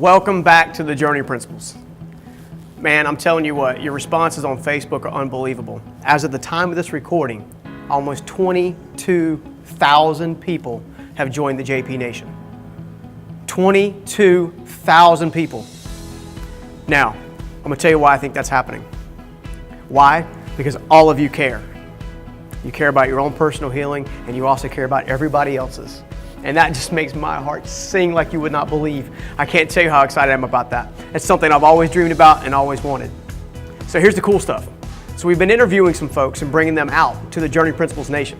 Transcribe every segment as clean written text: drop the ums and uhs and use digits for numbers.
Welcome back to the Journey Principles. Man, I'm telling you what, your responses on Facebook are unbelievable. As of the time of this recording, almost 22,000 people have joined the JP Nation. 22,000 people. Now, I'm going to tell you why I think that's happening. Why? Because all of you care. You care about your own personal healing, and you also care about everybody else's. And that just makes my heart sing like you would not believe. I can't tell you how excited I am about that. It's something I've always dreamed about and always wanted. So here's the cool stuff. So we've been interviewing some folks and bringing them out to the Journey Principles Nation,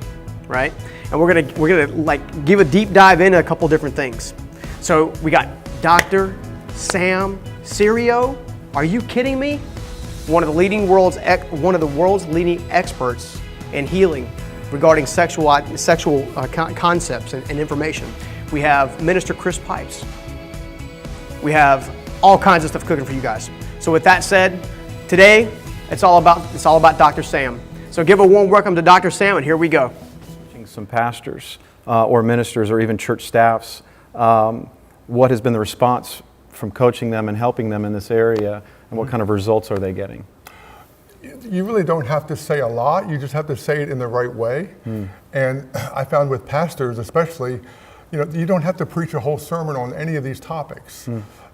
right? And we're gonna like give a deep dive into a couple different things. So we got Dr. Sam Serio. Are you kidding me? One of the world's leading experts in healing regarding sexual concepts and information. We have Minister Chris Pipes. We have all kinds of stuff cooking for you guys. So with that said, today it's all about Dr. Sam. So give a warm welcome to Dr. Sam, and here we go. Some pastors or ministers or even church staffs, what has been the response from coaching them and helping them in this area, and what kind of results are they getting? You really don't have to say a lot, you just have to say it in the right way. And I found with pastors especially, you don't have to preach a whole sermon on any of these topics.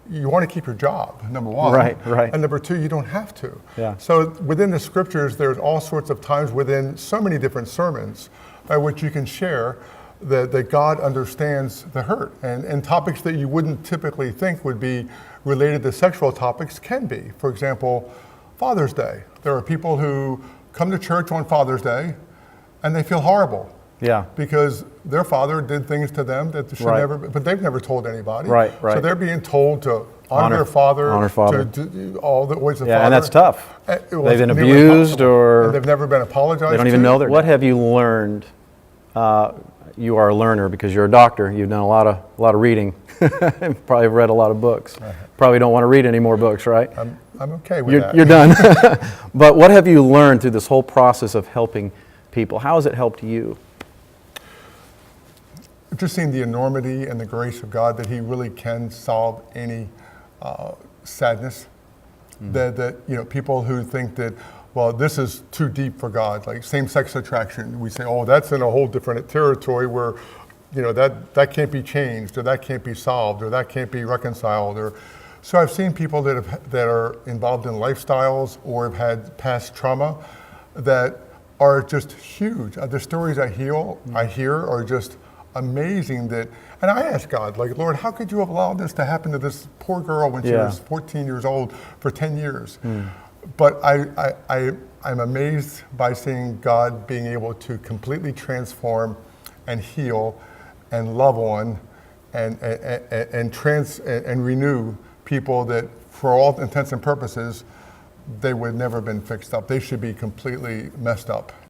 You want to keep your job, number one. Right. And number two, you don't have to. Yeah. So within the scriptures, there's all sorts of times within so many different sermons by which you can share that God understands the hurt. And topics that you wouldn't typically think would be related to sexual topics can be. For example, Father's Day. There are people who come to church on Father's Day and they feel horrible. Yeah. Because their father did things to them that should never, but they've never told anybody. Right. So they're being told to honor their father. Honor father. To do all the ways of father. Yeah, and that's tough. They've been abused and they've never been apologized they don't even know their. What have you learned? You are a learner because you're a doctor. You've done a lot of reading. Probably read a lot of books. Probably don't want to read any more books, right? I'm okay with that. You're done. But what have you learned through this whole process of helping people? How has it helped you? Just seeing the enormity and the grace of God, that He really can solve any sadness. That people who think that, well, this is too deep for God, like same-sex attraction. We say, oh, that's in a whole different territory where, that can't be changed, or that can't be solved, or that can't be reconciled. So I've seen people that are involved in lifestyles or have had past trauma that are just huge. The stories I hear are just amazing. And I ask God, like, Lord, how could you have allowed this to happen to this poor girl when she was 14 years old for 10 years? But I'm amazed by seeing God being able to completely transform and heal and love on and renew people that, for all intents and purposes, they would never have been fixed up. They should be completely messed up.